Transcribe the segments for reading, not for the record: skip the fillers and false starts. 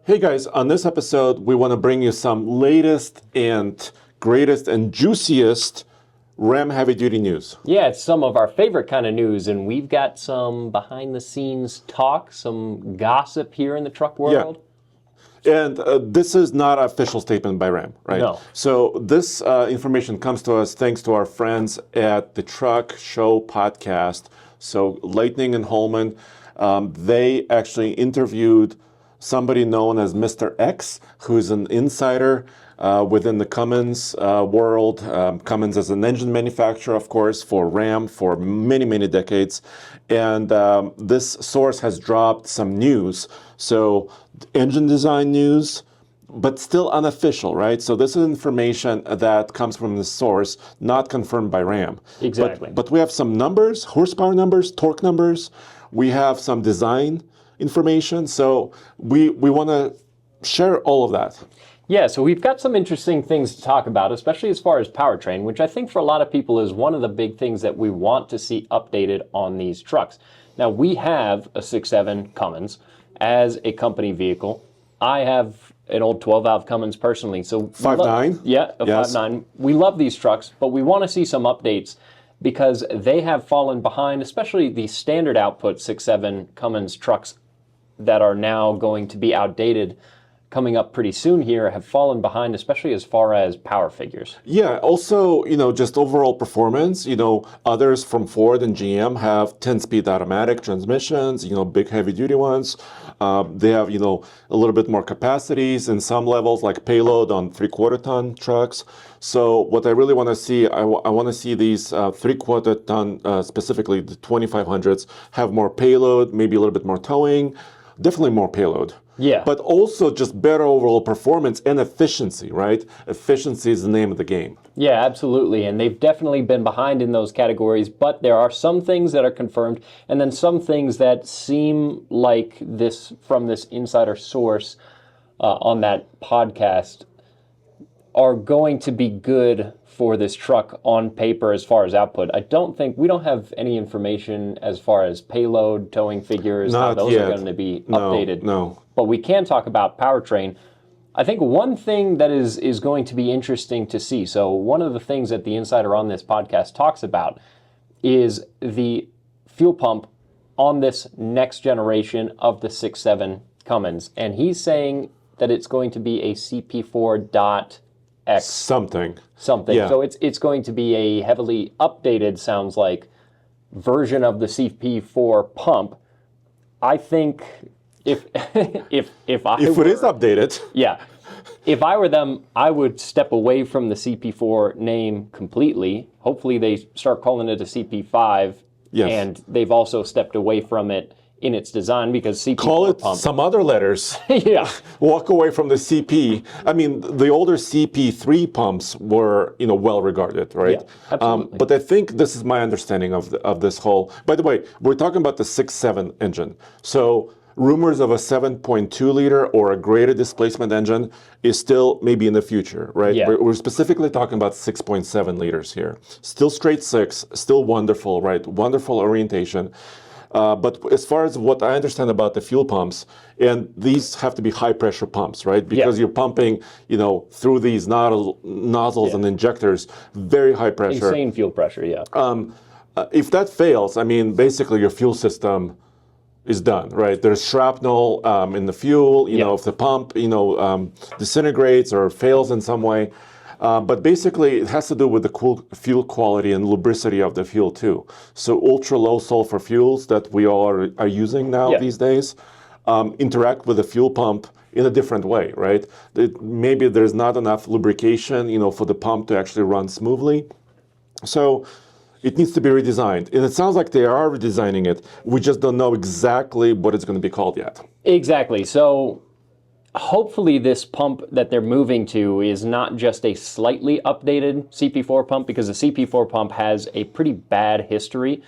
Hey guys, on this episode, we want to bring you some latest and greatest and juiciest Ram heavy-duty news. Yeah, it's some of our favorite kind of news, and we've got some behind-the-scenes talk, some gossip here in the truck world. Yeah. And this is not an official statement by Ram, right? No. So this information comes to us thanks to our friends at the Truck Show Podcast. So Lightning and Holman, they actually interviewed somebody known as Mr. X, who's an insider within the Cummins world. Cummins is an engine manufacturer, of course, for Ram for many, many decades. And this source has dropped some news. So engine design news, but still unofficial, right? So this is information that comes from the source, not confirmed by Ram. Exactly. But we have some numbers, horsepower numbers, torque numbers. We have some design information. So we want to share all of that. Yeah, so we've got some interesting things to talk about, especially as far as powertrain, which I think for a lot of people is one of the big things that we want to see updated on these trucks. Now, we have a 6.7 Cummins as a company vehicle. I have an old 12-valve Cummins personally. So 5.9? Yeah, a Yes. 5.9. We love these trucks, but we want to see some updates because they have fallen behind, especially the standard output 6.7 Cummins trucks that are now going to be outdated coming up pretty soon here have fallen behind, especially as far as power figures. Yeah, also, just overall performance, others from Ford and GM have 10-speed automatic transmissions, big heavy-duty ones. They have, a little bit more capacities in some levels, like payload on 3/4-ton trucks. So what I really want to see, I want to see these 3/4-ton, specifically the 2500s, have more payload, maybe a little bit more towing, definitely more payload. Yeah. But also just better overall performance and efficiency, right? Efficiency is the name of the game. Yeah, absolutely. And they've definitely been behind in those categories, but there are some things that are confirmed and then some things that seem like this from this insider source on that podcast are going to be good for this truck on paper as far as output. We don't have any information as far as payload, towing figures, how those are going to be updated. No. But we can talk about powertrain. I think one thing that is going to be interesting to see, so one of the things that the insider on this podcast talks about is the fuel pump on this next generation of the 6.7 Cummins. And he's saying that it's going to be a CP4.X. Something. Yeah. So it's going to be a heavily updated, sounds like, version of the CP4 pump. I think if it is updated. Yeah. If I were them, I would step away from the CP4 name completely. Hopefully they start calling it a CP5. Yes. And they've also stepped away from it in its design because CP4 Call it pump. some other letters. Yeah. Walk away from the CP. I mean, the older CP3 pumps were, well regarded, right? Yeah, absolutely. But I think this is my understanding of this whole. By the way, we're talking about the 6.7 engine. So rumors of a 7.2 liter or a greater displacement engine is still maybe in the future, right? Yeah. We're specifically talking about 6.7 liters here. Still straight six, still wonderful, right? Wonderful orientation. But as far as what I understand about the fuel pumps, and these have to be high pressure pumps, right? Because you're pumping, through these nozzles and injectors, very high pressure. Insane fuel pressure, yeah. If that fails, I mean, basically your fuel system is done, right? There's shrapnel in the fuel, if the pump, disintegrates or fails in some way. But basically, it has to do with the fuel quality and lubricity of the fuel too. So ultra low sulfur fuels that we all are using now these days interact with the fuel pump in a different way, right? Maybe there's not enough lubrication, for the pump to actually run smoothly. So it needs to be redesigned. And it sounds like they are redesigning it. We just don't know exactly what it's going to be called yet. Exactly. So hopefully this pump that they're moving to is not just a slightly updated CP4 pump, because the CP4 pump has a pretty bad history.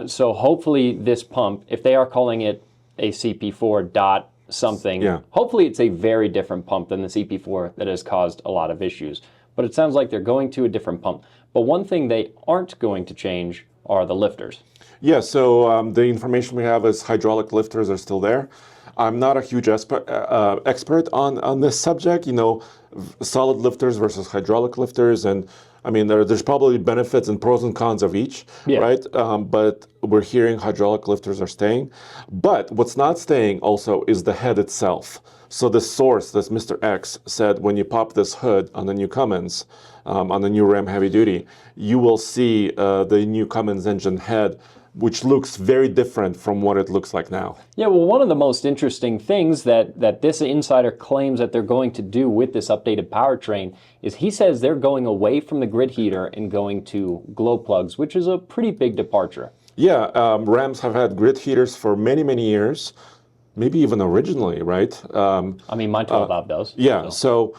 So hopefully this pump, if they are calling it a CP4 dot something, hopefully it's a very different pump than the CP4 that has caused a lot of issues. But it sounds like they're going to a different pump. But one thing they aren't going to change are the lifters. Yeah, so the information we have is hydraulic lifters are still there. I'm not a huge expert on this subject, solid lifters versus hydraulic lifters. And I mean, there's probably benefits and pros and cons of each, Yeah. right? But we're hearing hydraulic lifters are staying. But what's not staying also is the head itself. So the source, this Mr. X, said when you pop this hood on the new Cummins, on the new Ram Heavy Duty, you will see the new Cummins engine head, which looks very different from what it looks like now. Yeah, well, one of the most interesting things that this insider claims that they're going to do with this updated powertrain is he says they're going away from the grid heater and going to glow plugs, which is a pretty big departure. Yeah, Rams have had grid heaters for many, many years, maybe even originally, right? I mean, my 12 valve does. Yeah, so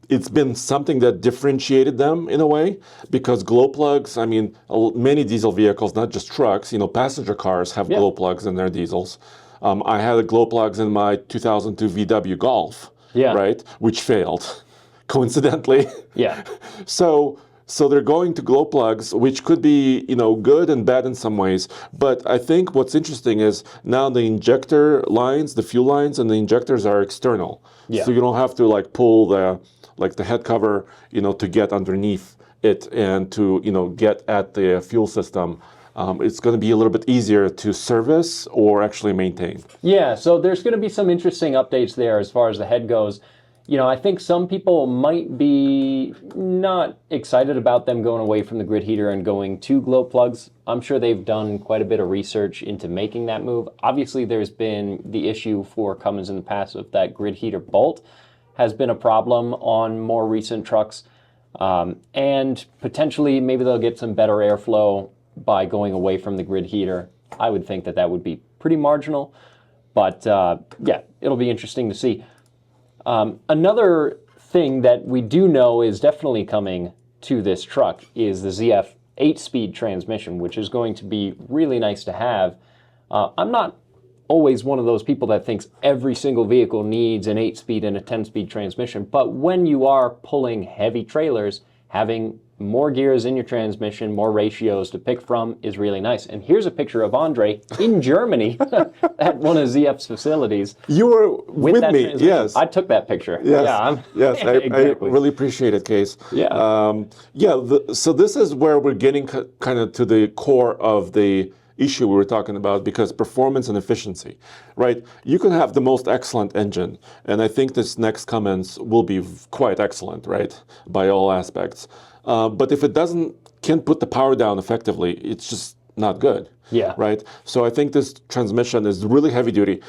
it's been something that differentiated them in a way, because glow plugs, I mean, many diesel vehicles, not just trucks, passenger cars have glow plugs in their diesels. I had a glow plugs in my 2002 VW Golf, right, which failed, coincidentally. Yeah. So they're going to glow plugs, which could be, good and bad in some ways. But I think what's interesting is now the injector lines, the fuel lines, and the injectors are external. Yeah. So you don't have to pull the head cover, to get underneath it and to, get at the fuel system. It's going to be a little bit easier to service or actually maintain. Yeah. So there's going to be some interesting updates there as far as the head goes. I think some people might be not excited about them going away from the grid heater and going to glow plugs. I'm sure they've done quite a bit of research into making that move. Obviously, there's been the issue for Cummins in the past of that grid heater bolt has been a problem on more recent trucks. And potentially, maybe they'll get some better airflow by going away from the grid heater. I would think that would be pretty marginal. But yeah, it'll be interesting to see. Another thing that we do know is definitely coming to this truck is the ZF 8-speed transmission, which is going to be really nice to have. I'm not always one of those people that thinks every single vehicle needs an 8-speed and a 10-speed transmission, but when you are pulling heavy trailers, having more gears in your transmission, more ratios to pick from is really nice. And here's a picture of Andre in Germany at one of ZF's facilities. You were with me, yes. I took that picture. Yes, yeah, yes, exactly. I really appreciate it, Case. Yeah. So this is where we're getting kind of to the core of the issue we were talking about, because performance and efficiency, right? You can have the most excellent engine, and I think this next Cummins will be quite excellent, right, by all aspects. But if it can't put the power down effectively, it's just not good. Yeah. Right. So I think this transmission is really heavy duty.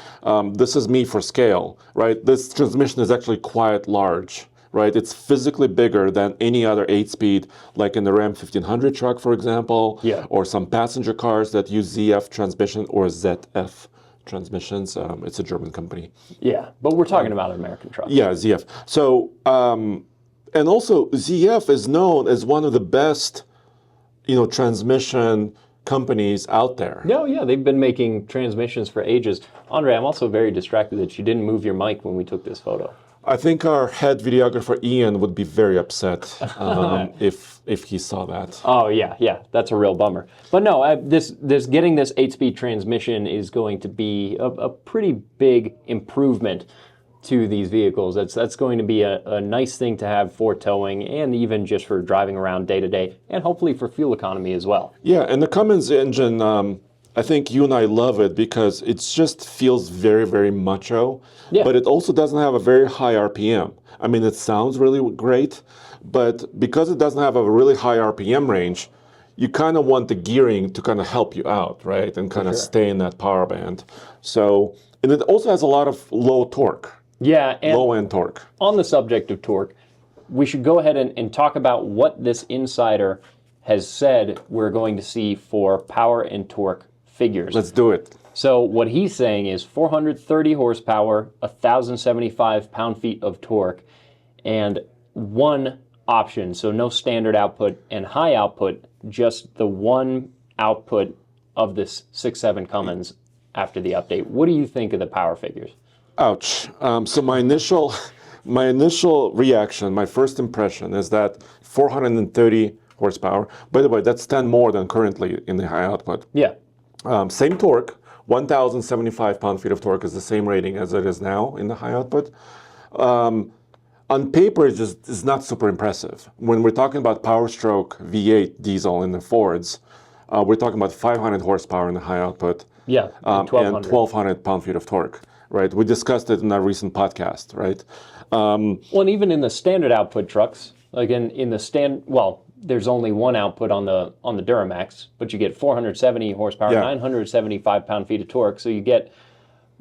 This is me for scale, right? This transmission is actually quite large, right? It's physically bigger than any other 8-speed, like in the Ram 1500 truck, for example, or some passenger cars that use ZF transmission or ZF transmissions. It's a German company. Yeah, but we're talking about an American truck. Yeah, ZF. So, and also ZF is known as one of the best, transmission companies out there. No, yeah, they've been making transmissions for ages. Andre, I'm also very distracted that you didn't move your mic when we took this photo. I think our head videographer Ian would be very upset if he saw that. Oh yeah, that's a real bummer. But no, this getting this 8-speed transmission is going to be a pretty big improvement to these vehicles. That's going to be a nice thing to have for towing and even just for driving around day to day, and hopefully for fuel economy as well. Yeah, and the Cummins engine, I think you and I love it because it just feels very, very macho, but it also doesn't have a very high RPM. I mean, it sounds really great, but because it doesn't have a really high RPM range, you kind of want the gearing to kind of help you out, right? And kind of stay in that power band. So, and it also has a lot of low torque. Yeah, and low-end torque. On the subject of torque, we should go ahead and talk about what this insider has said we're going to see for power and torque figures. Let's do it. So what he's saying is 430 horsepower, 1,075 pound-feet of torque, and one option, so no standard output and high output, just the one output of this 6.7 Cummins after the update. What do you think of the power figures? Ouch. So my initial reaction, my first impression is that 430 horsepower. By the way, that's 10 more than currently in the high output. Yeah. Same torque, 1,075 pound-feet of torque is the same rating as it is now in the high output. On paper, it just is not super impressive. When we're talking about Power Stroke V8 diesel in the Fords, we're talking about 500 horsepower in the high output. Yeah, and 1,200 pound-feet of torque, right? We discussed it in our recent podcast, right? Well, and even in the standard output trucks, again, there's only one output on the Duramax, but you get 470 horsepower, 975 pound-feet of torque, so you get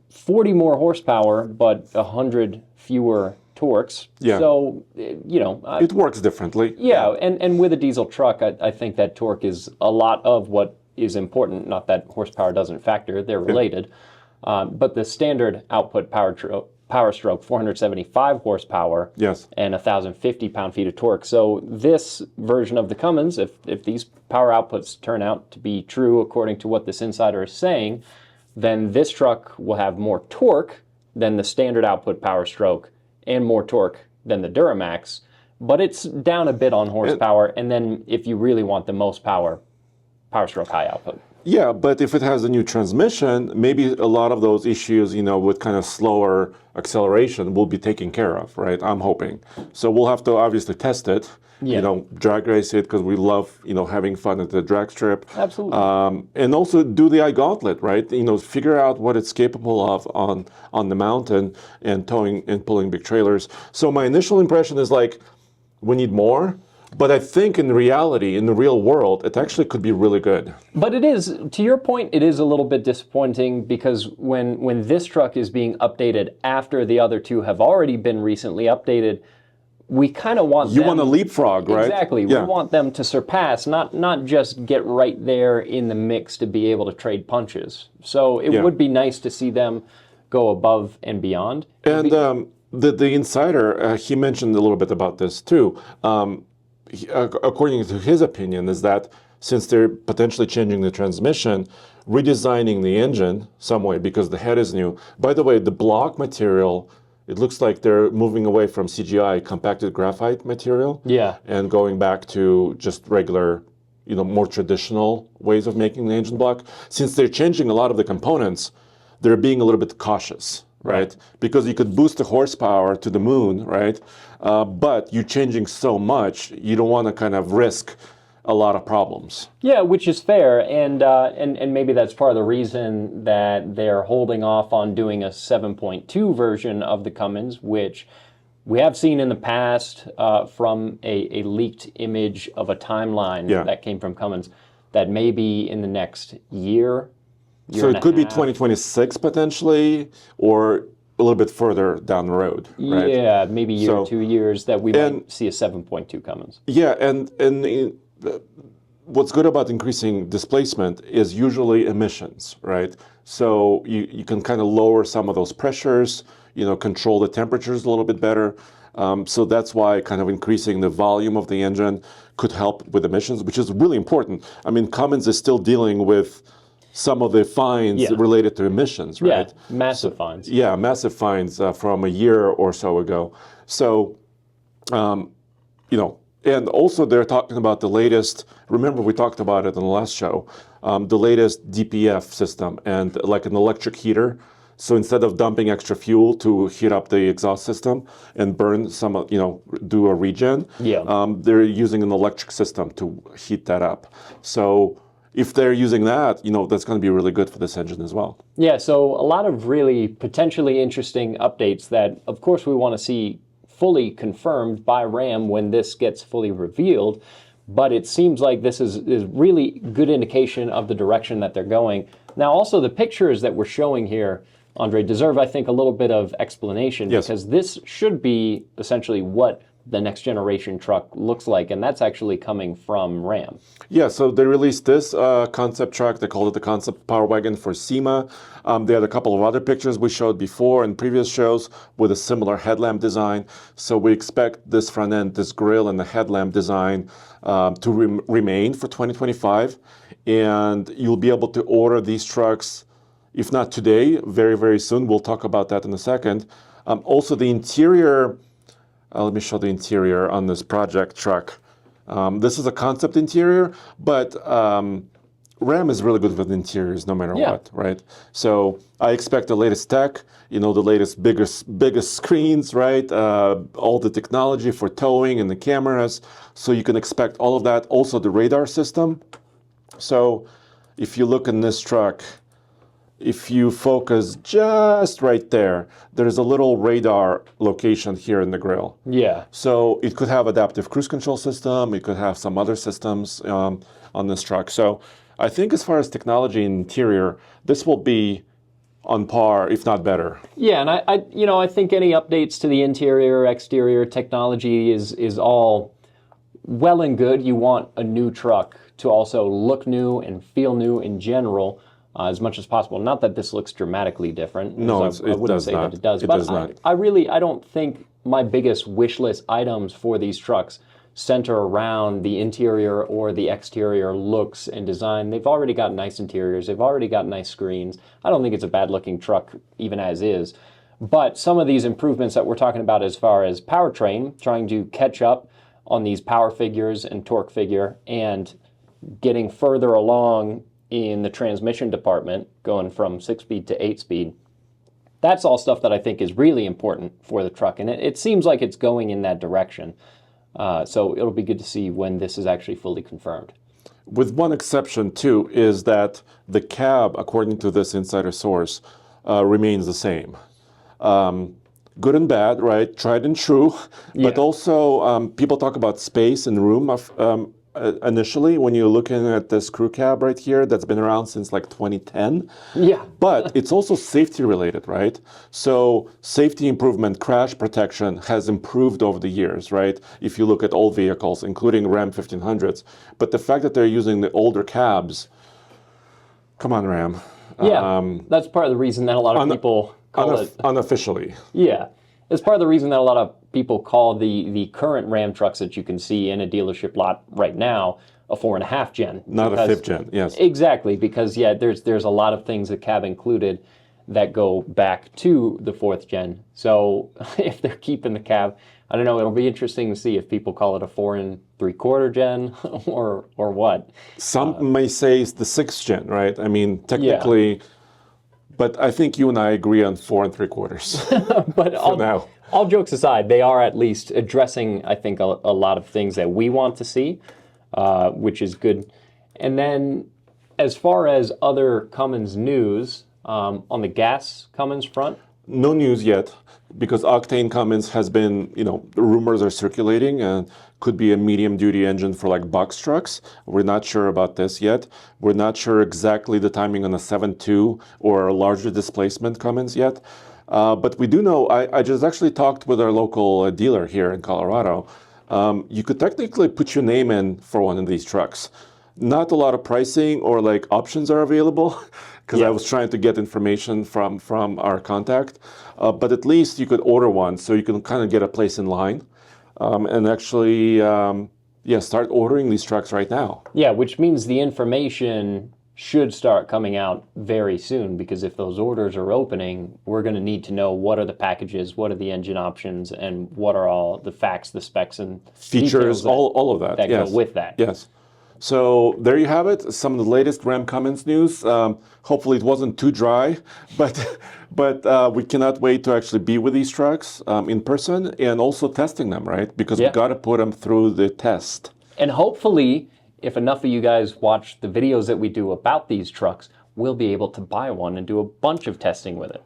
40 more horsepower, but 100 fewer torques. Yeah. So, it works differently. Yeah, and with a diesel truck, I think that torque is a lot of what is important. Not that horsepower doesn't factor, they're related. But the standard output Power Stroke, 475 horsepower and 1,050 pound-feet of torque. So this version of the Cummins, if these power outputs turn out to be true according to what this insider is saying, then this truck will have more torque than the standard output Power Stroke and more torque than the Duramax, but it's down a bit on horsepower, and then if you really want the most power, Power Stroke high output. Yeah, but if it has a new transmission, maybe a lot of those issues, with kind of slower acceleration will be taken care of, right? I'm hoping. So we'll have to obviously test it, drag race it, because we love, having fun at the drag strip. Absolutely. And also do the iGauntlet, right? Figure out what it's capable of on the mountain and towing and pulling big trailers. So my initial impression is we need more. But I think in reality, in the real world, it actually could be really good. But it is, to your point, it is a little bit disappointing because when this truck is being updated after the other two have already been recently updated, we kind of want You want to leapfrog, right? Exactly. Yeah. We want them to surpass, not just get right there in the mix to be able to trade punches. So it would be nice to see them go above and beyond. And the insider, he mentioned a little bit about this too. According to his opinion, is that since they're potentially changing the transmission, redesigning the engine some way because the head is new. By the way, the block material, it looks like they're moving away from CGI, compacted graphite material, and going back to just regular, more traditional ways of making the engine block. Since they're changing a lot of the components, they're being a little bit cautious. Right? Because you could boost the horsepower to the moon, right? But you're changing so much, you don't want to kind of risk a lot of problems. Yeah, which is fair, and maybe that's part of the reason that they're holding off on doing a 7.2 version of the Cummins, which we have seen in the past from a leaked image of a timeline that came from Cummins, that maybe in the next year. So it could be 2026 potentially, or a little bit further down the road, right? Yeah, maybe a year or 2 years that we might see a 7.2 Cummins. Yeah, and what's good about increasing displacement is usually emissions, right? So you can kind of lower some of those pressures, control the temperatures a little bit better. So that's why kind of increasing the volume of the engine could help with emissions, which is really important. I mean, Cummins is still dealing with some of the fines related to emissions, right? Yeah, massive fines. Yeah, massive fines from a year or so ago. So, and also they're talking about the latest, remember we talked about it in the last show, the latest DPF system and like an electric heater. So instead of dumping extra fuel to heat up the exhaust system and burn some, do a regen, they're using an electric system to heat that up. So if they're using that, that's going to be really good for this engine as well. Yeah, so a lot of really potentially interesting updates that, of course, we want to see fully confirmed by Ram when this gets fully revealed. But it seems like this is really good indication of the direction that they're going. Now, also, the pictures that we're showing here, Andre, deserve, I think, a little bit of explanation because this should be essentially what the next generation truck looks like, and that's actually coming from Ram. Yeah, so they released this concept truck. They called it the Concept Power Wagon for SEMA. They had a couple of other pictures we showed before in previous shows with a similar headlamp design. So we expect this front end, this grille and the headlamp design to remain for 2025. And you'll be able to order these trucks, if not today, very, very soon. We'll talk about that in a second. Also, the interior, let me show the interior on this project truck. This is a concept interior, but Ram is really good with interiors no matter Yeah. what, right? So I expect the latest tech, the latest biggest screens, right? All the technology for towing and the cameras. So you can expect all of that. Also the radar system. So if you look in this truck, if you focus just right there, there's a little radar location here in the grille. Yeah. So it could have adaptive cruise control system. It could have some other systems on this truck. So I think as far as technology and interior, this will be on par, if not better. Yeah, and I think any updates to the interior, exterior technology is all well and good. You want a new truck to also look new and feel new in general, as much as possible. Not that this looks dramatically different. No, I it wouldn't does say not. that it does. It But does not. I don't think my biggest wish list items for these trucks center around the interior or the exterior looks and design. They've already got nice interiors. They've already got nice screens. I don't think it's a bad looking truck even as is. But some of these improvements that we're talking about as far as powertrain, trying to catch up on these power figures and torque figure and getting further along in the transmission department, going from 6-speed to 8-speed, that's all stuff that I think is really important for the truck. And it seems like it's going in that direction. So it'll be good to see when this is actually fully confirmed. With one exception, too, is that the cab, according to this insider source, remains the same. Good and bad, right? Tried and true. Yeah. But also, people talk about space and room initially when you're looking at this crew cab right here that's been around since like 2010. Yeah. But it's also safety related, right? So safety improvement, crash protection has improved over the years, right? If you look at all vehicles, including Ram 1500s. But the fact that they're using the older cabs, come on, Ram. Yeah, that's part of the reason that a lot of people call it... Unofficially. Yeah, it's part of the reason that a lot of people call the current Ram trucks that you can see in a dealership lot right now a 4.5 gen. Not a 5th gen, yes. Exactly, because yeah, there's a lot of things that cab included that go back to the 4th gen. So if they're keeping the cab, I don't know, it'll be interesting to see if people call it a 4 3/4 gen or what. Some may say it's the 6th gen, right? I mean, technically, but I think you and I agree on 4 3/4. But now. All jokes aside, they are at least addressing, I think, a lot of things that we want to see, which is good. And then as far as other Cummins news, on the gas Cummins front? No news yet, because octane Cummins has been, the rumors are circulating and could be a medium duty engine for like box trucks. We're not sure about this yet. We're not sure exactly the timing on a 7.2 or a larger displacement Cummins yet. But we do know, I just actually talked with our local dealer here in Colorado. You could technically put your name in for one of these trucks. Not a lot of pricing or like options are available because I was trying to get information from our contact. But at least you could order one so you can kind of get a place in line and actually, start ordering these trucks right now. Yeah, which means the information should start coming out very soon, because if those orders are opening, we're going to need to know what are the packages, what are the engine options, and what are all the facts, the specs, and features, all of that go with that. Yes. So there you have it. Some of the latest Ram Cummins news. Hopefully it wasn't too dry, but we cannot wait to actually be with these trucks in person and also testing them, right? Because we got to put them through the test. And hopefully, if enough of you guys watch the videos that we do about these trucks, we'll be able to buy one and do a bunch of testing with it.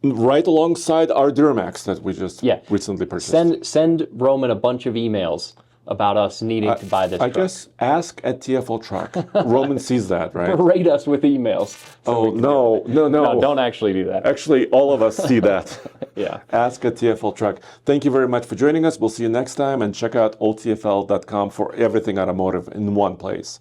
Right alongside our Duramax that we just recently purchased. Send Roman a bunch of emails about us needing to buy this truck. I guess ask at TFL Truck. Roman sees that, right? Berate us with emails. No, don't actually do that. Actually, all of us see that. Yeah. Ask at TFL Truck. Thank you very much for joining us. We'll see you next time, and check out oldtfl.com for everything automotive in one place.